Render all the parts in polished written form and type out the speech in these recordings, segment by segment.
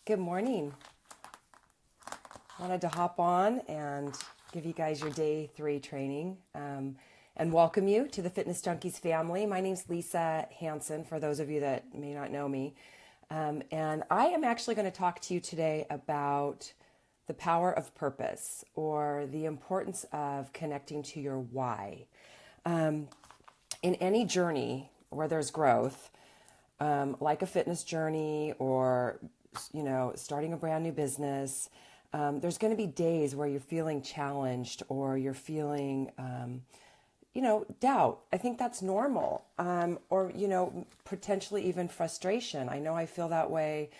Good morning. Wanted to hop on and give you guys your day 3 training and welcome you to the Fitness Junkies family. My name's Lisa Hanson, for those of you that may not know me. And I am actually going to talk to you today about the power of purpose, or the importance of connecting to your why. In any journey where there's growth, like a fitness journey or, starting a brand new business, there's going to be days where you're feeling challenged or you're feeling, doubt. I think that's normal. Or, potentially even frustration. I know I feel that way,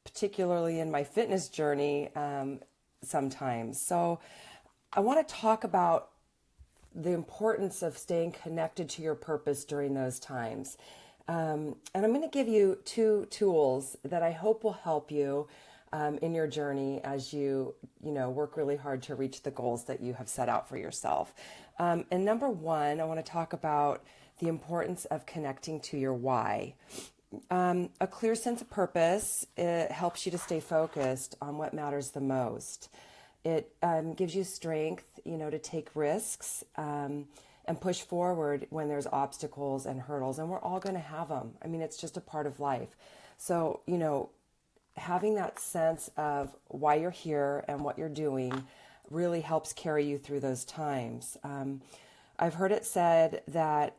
particularly in my fitness journey sometimes. So I want to talk about the importance of staying connected to your purpose during those times. And I'm going to give you 2 tools that I hope will help you in your journey as you work really hard to reach the goals that you have set out for yourself. And number 1, I want to talk about the importance of connecting to your why. A clear sense of purpose, it helps you to stay focused on what matters the most. It gives you strength, to take risks and push forward when there's obstacles and hurdles, and we're all going to have them. I mean, it's just a part of life. So, having that sense of why you're here and what you're doing really helps carry you through those times. I've heard it said that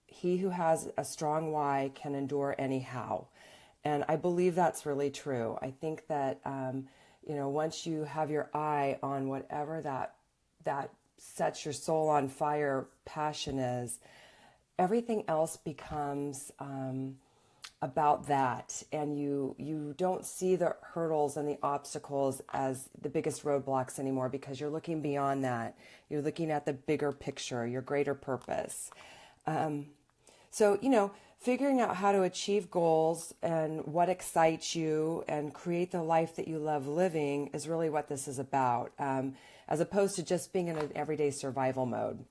he who has a strong why can endure anyhow. And I believe that's really true. I think that, once you have your eye on whatever that sets your soul on fire passion is, everything else becomes about that. And you don't see the hurdles and the obstacles as the biggest roadblocks anymore, because you're looking beyond that. You're looking at the bigger picture, your greater purpose. So, figuring out how to achieve goals and what excites you and create the life that you love living is really what this is about, as opposed to just being in an everyday survival mode.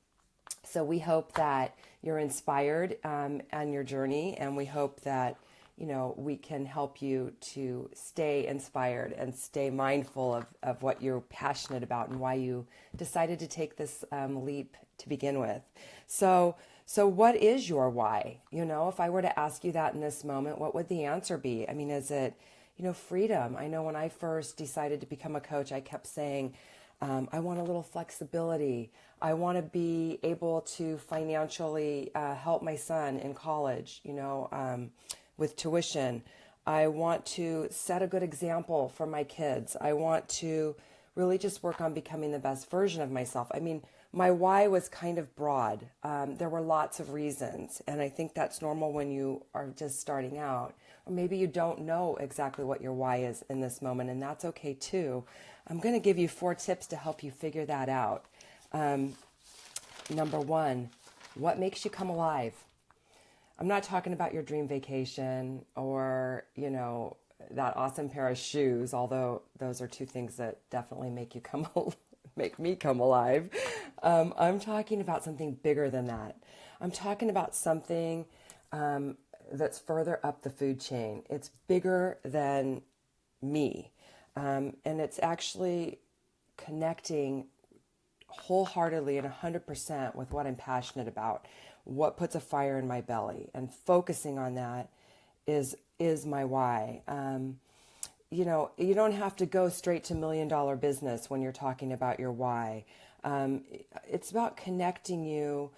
So we hope that you're inspired on your journey, and we hope that, we can help you to stay inspired and stay mindful of what you're passionate about and why you decided to take this leap to begin with. So what is your why? If I were to ask you that in this moment, what would the answer be? I mean, is it, freedom? I know when I first decided to become a coach, I kept saying, I want a little flexibility. I want to be able to financially help my son in college, with tuition. I want to set a good example for my kids. I want to really just work on becoming the best version of myself. I mean, my why was kind of broad. There were lots of reasons, and I think that's normal when you are just starting out. Or maybe you don't know exactly what your why is in this moment, and that's okay too. I'm going to give you 4 tips to help you figure that out. Number 1, what makes you come alive? I'm not talking about your dream vacation or, that awesome pair of shoes, although those are 2 things that definitely make you make me come alive. I'm talking about something bigger than that. I'm talking about something that's further up the food chain. It's bigger than me. And it's actually connecting wholeheartedly and 100% with what I'm passionate about, what puts a fire in my belly, and focusing on that is my why. You don't have to go straight to $1 million business when you're talking about your why. It's about connecting you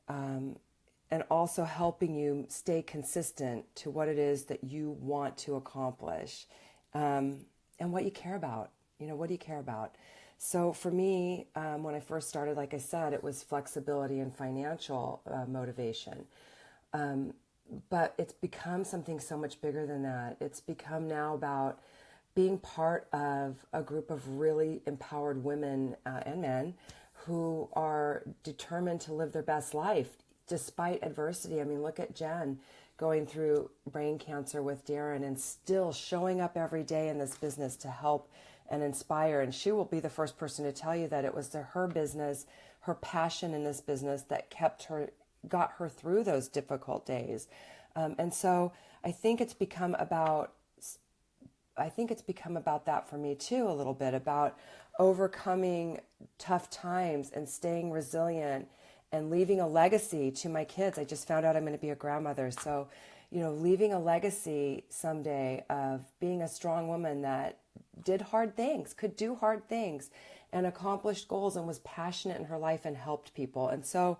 and also helping you stay consistent to what it is that you want to accomplish and what you care about. What do you care about? So for me, when I first started, like I said, it was flexibility and financial motivation. But it's become something so much bigger than that. It's become now about being part of a group of really empowered women and men who are determined to live their best life despite adversity. I mean, look at Jen going through brain cancer with Darren and still showing up every day in this business to help and inspire. And she will be the first person to tell you that it was her business, her passion in this business that got her through those difficult days. And so I think it's become about I think it's become about that for me too, a little bit about overcoming tough times and staying resilient and leaving a legacy to my kids. I just found out I'm going to be a grandmother. So, leaving a legacy someday of being a strong woman that did hard things, could do hard things, and accomplished goals and was passionate in her life and helped people. And so,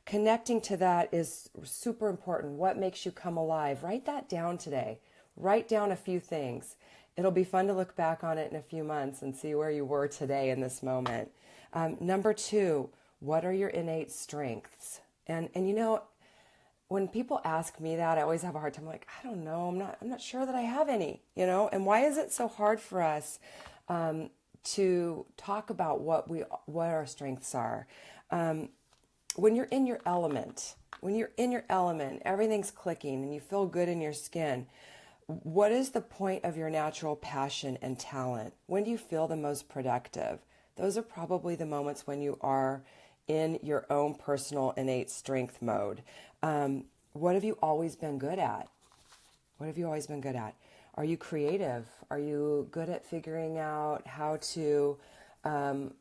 connecting to that is super important. What makes you come alive? Write that down today. Write down a few things. It'll be fun to look back on it in a few months and see where you were today in this moment. Number two, what are your innate strengths? And when people ask me that, I always have a hard time. Like, I don't know. I'm not sure that I have any. And why is it so hard for us to talk about what our strengths are? When you're in your element, everything's clicking and you feel good in your skin. What is the point of your natural passion and talent? When do you feel the most productive? Those are probably the moments when you are in your own personal innate strength mode. What have you always been good at? What have you always been good at? Are you creative? Are you good at figuring out how to, out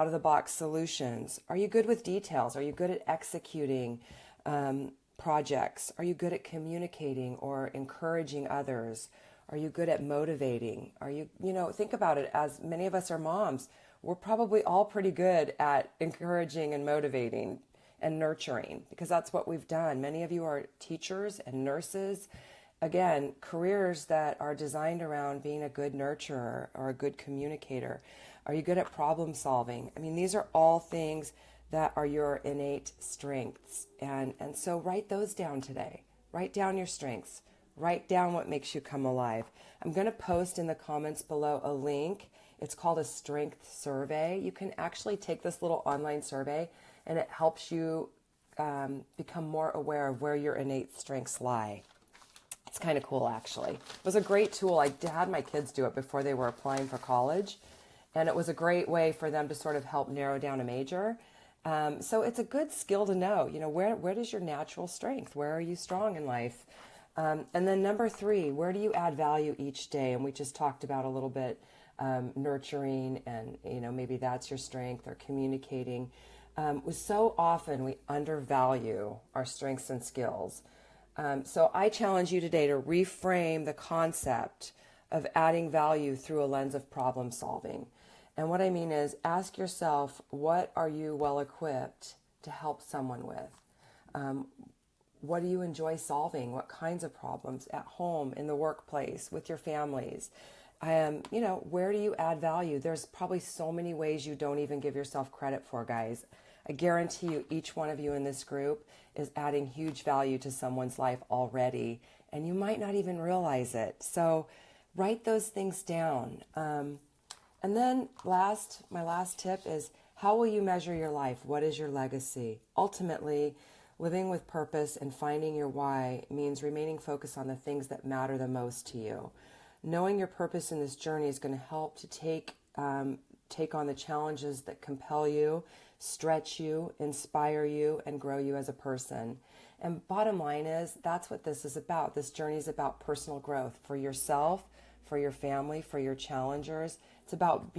of the box solutions? Are you good with details? Are you good at executing projects? Are you good at communicating or encouraging others? Are you good at motivating? Are you, think about it, as many of us are moms, we're probably all pretty good at encouraging and motivating and nurturing, because that's what we've done. Many of you are teachers and nurses. Again, careers that are designed around being a good nurturer or a good communicator. Are you good at problem solving? I mean, these are all things that are your innate strengths. And so write those down today. Write down your strengths. Write down what makes you come alive. I'm going to post in the comments below a link. It's called a strength survey. You can actually take this little online survey and it helps you become more aware of where your innate strengths lie. It's kind of cool, actually. It was a great tool. I had my kids do it before they were applying for college, and it was a great way for them to sort of help narrow down a major. So it's a good skill to know, where does your natural strength? Where are you strong in life? And then number three, where do you add value each day? And we just talked about a little bit nurturing and, maybe that's your strength, or communicating. So often we undervalue our strengths and skills. So I challenge you today to reframe the concept of adding value through a lens of problem solving. And what I mean is, ask yourself, what are you well equipped to help someone with? What do you enjoy solving? What kinds of problems at home, in the workplace, with your families? Where do you add value? There's probably so many ways you don't even give yourself credit for, guys. I guarantee you, each one of you in this group is adding huge value to someone's life already, and you might not even realize it. So write those things down. And then my last tip is, how will you measure your life? What is your legacy? Ultimately, living with purpose and finding your why means remaining focused on the things that matter the most to you. Knowing your purpose in this journey is going to help to take on the challenges that compel you, stretch you, inspire you, and grow you as a person. And bottom line is, that's what this is about. This journey is about personal growth for yourself, for your family, for your challengers. It's about,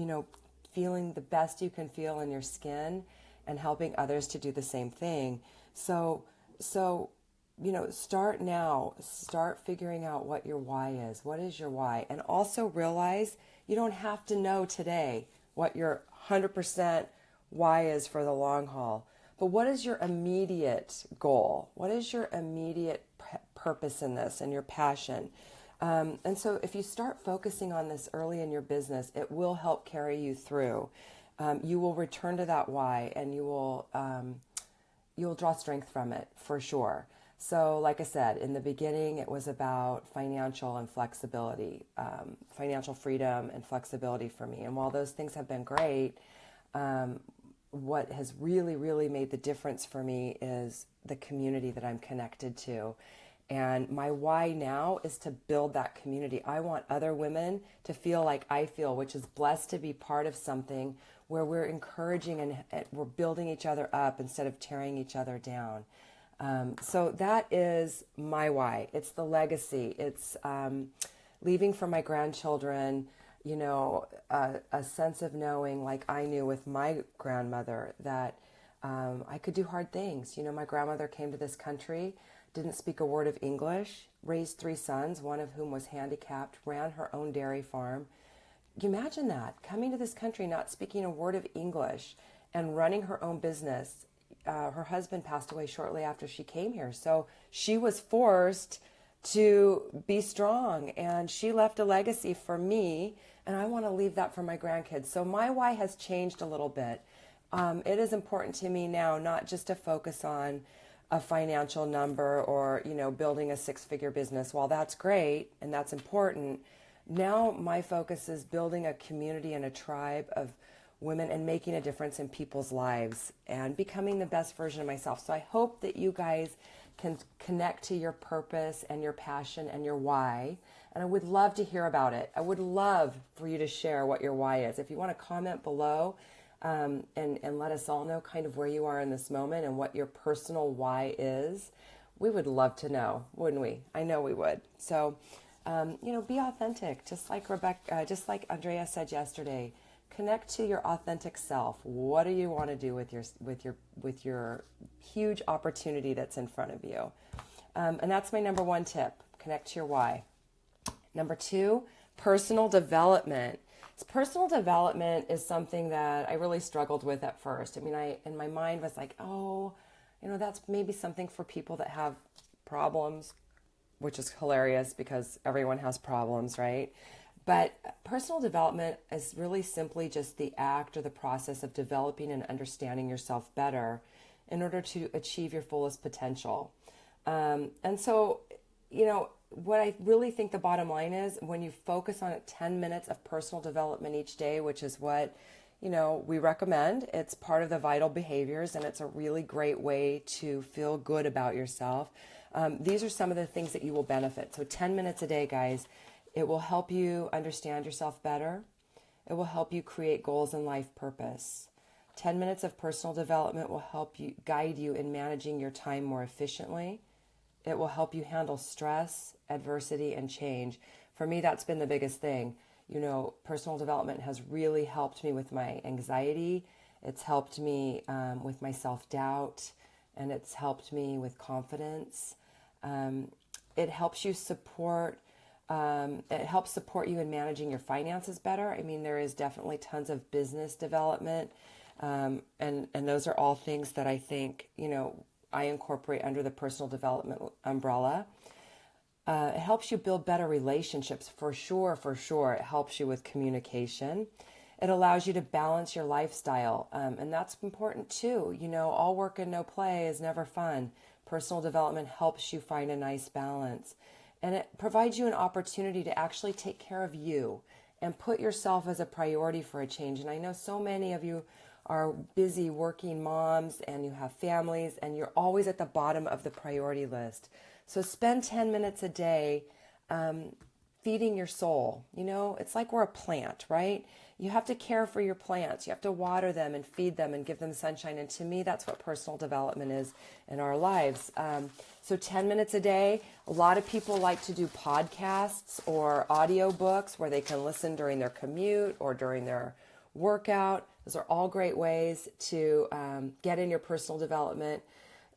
feeling the best you can feel in your skin and helping others to do the same thing. So, start now. Start figuring out what your why is. What is your why? And also realize you don't have to know today what your 100% why is for the long haul. But what is your immediate goal? What is your immediate purpose in this and your passion? And so if you start focusing on this early in your business, it will help carry you through. You will return to that why, and you'll draw strength from it for sure. So like I said, in the beginning, it was about financial and flexibility, financial freedom and flexibility for me. And while those things have been great, what has really, really made the difference for me is the community that I'm connected to. And my why now is to build that community. I want other women to feel like I feel, which is blessed to be part of something where we're encouraging and we're building each other up instead of tearing each other down. So that is my why. It's the legacy. It's leaving for my grandchildren, a sense of knowing, like I knew with my grandmother, that I could do hard things. My grandmother came to this country, didn't speak a word of English, raised 3 sons, one of whom was handicapped, ran her own dairy farm. You imagine that, coming to this country, not speaking a word of English and running her own business. Her husband passed away shortly after she came here. So she was forced to be strong, and she left a legacy for me, and I want to leave that for my grandkids. So my why has changed a little bit. It is important to me now not just to focus on a financial number or, building a 6-figure business. While that's great and that's important, now my focus is building a community and a tribe of women and making a difference in people's lives and becoming the best version of myself. So I hope that you guys can connect to your purpose and your passion and your why. And I would love to hear about it. I would love for you to share what your why is. If you want to comment below, and let us all know kind of where you are in this moment and what your personal why is, we would love to know, wouldn't we? I know we would. So, be authentic, just like Andrea said yesterday. Connect to your authentic self. What do you want to do with your huge opportunity that's in front of you? And that's my number 1 tip. Connect to your why. Number 2, personal development. Personal development is something that I really struggled with at first. I mean, in my mind was like, that's maybe something for people that have problems, which is hilarious because everyone has problems, right? But personal development is really simply just the act or the process of developing and understanding yourself better in order to achieve your fullest potential. And so, what I really think the bottom line is, when you focus on 10 minutes of personal development each day, which is what, we recommend, it's part of the vital behaviors, and it's a really great way to feel good about yourself. These are some of the things that you will benefit. So 10 minutes a day, guys. It will help you understand yourself better. It will help you create goals and life purpose. 10 minutes of personal development will help you guide you in managing your time more efficiently. It will help you handle stress, adversity, and change. For me, that's been the biggest thing. Personal development has really helped me with my anxiety. It's helped me with my self-doubt, and it's helped me with confidence. It helps you support you in managing your finances better. I mean, there is definitely tons of business development, and those are all things that I think, I incorporate under the personal development umbrella. It helps you build better relationships, for sure. It helps you with communication. It allows you to balance your lifestyle, and that's important too. All work and no play is never fun. Personal development helps you find a nice balance. And it provides you an opportunity to actually take care of you and put yourself as a priority for a change. And I know so many of you are busy working moms and you have families and you're always at the bottom of the priority list. So spend 10 minutes a day feeding your soul. It's like we're a plant, right? You have to care for your plants. You have to water them and feed them and give them sunshine. And to me, that's what personal development is in our lives. So 10 minutes a day. A lot of people like to do podcasts or audio books where they can listen during their commute or during their workout. Those are all great ways to get in your personal development.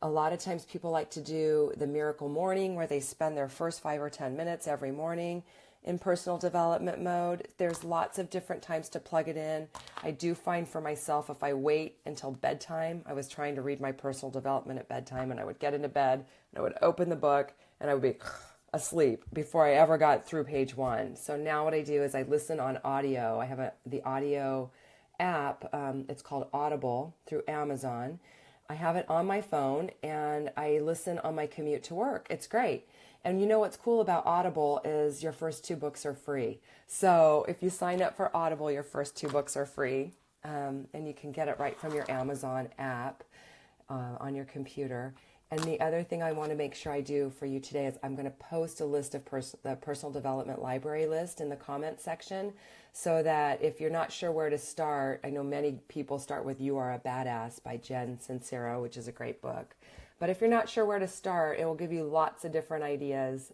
A lot of times people like to do the Miracle Morning, where they spend their first 5 or 10 minutes every morning in personal development mode. There's lots of different times to plug it in. I do find for myself, if I wait until bedtime, I was trying to read my personal development at bedtime, and I would get into bed and I would open the book and I would be asleep before I ever got through page 1. So now what I do is I listen on audio. I have the audio app. It's called Audible through Amazon. I have it on my phone and I listen on my commute to work. It's great. And what's cool about Audible is your first 2 books are free. So if you sign up for Audible, your first 2 books are free. And you can get it right from your Amazon app on your computer. And the other thing I want to make sure I do for you today is I'm going to post a list of the personal development library list in the comment section, so that if you're not sure where to start, I know many people start with You Are a Badass by Jen Sincero, which is a great book. But if you're not sure where to start, it will give you lots of different ideas.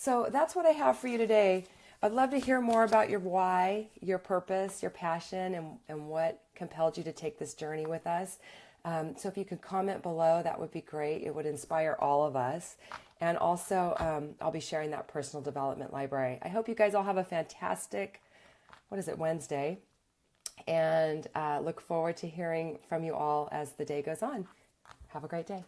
So that's what I have for you today. I'd love to hear more about your why, your purpose, your passion, and what compelled you to take this journey with us. So if you could comment below, that would be great. It would inspire all of us. And also, I'll be sharing that personal development library. I hope you guys all have a fantastic, Wednesday. And look forward to hearing from you all as the day goes on. Have a great day.